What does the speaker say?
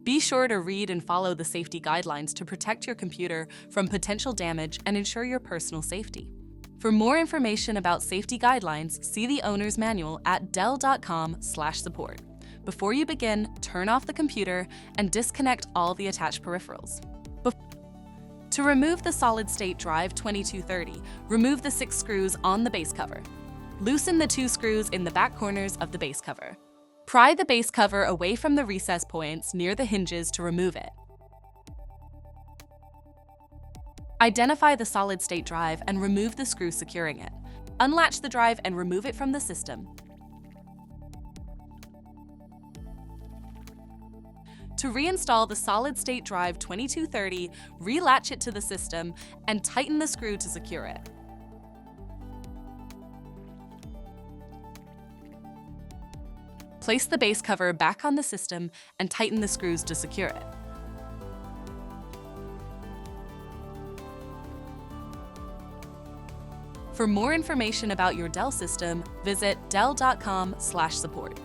Be sure to read and follow the safety guidelines to protect your computer from potential damage and ensure your personal safety. For more information about safety guidelines, see the owner's manual at dell.com/support. Before you begin, turn off the computer and disconnect all the attached peripherals. To remove the solid-state drive 2230, remove the 6 screws on the base cover. Loosen the 2 screws in the back corners of the base cover. Pry the base cover away from the recess points near the hinges to remove it. Identify the solid-state drive and remove the screw securing it. Unlatch the drive and remove it from the system. To reinstall the solid-state drive 2230, relatch it to the system and tighten the screw to secure it. Place the base cover back on the system and tighten the screws to secure it. For more information about your DELL system, visit dell.com/support.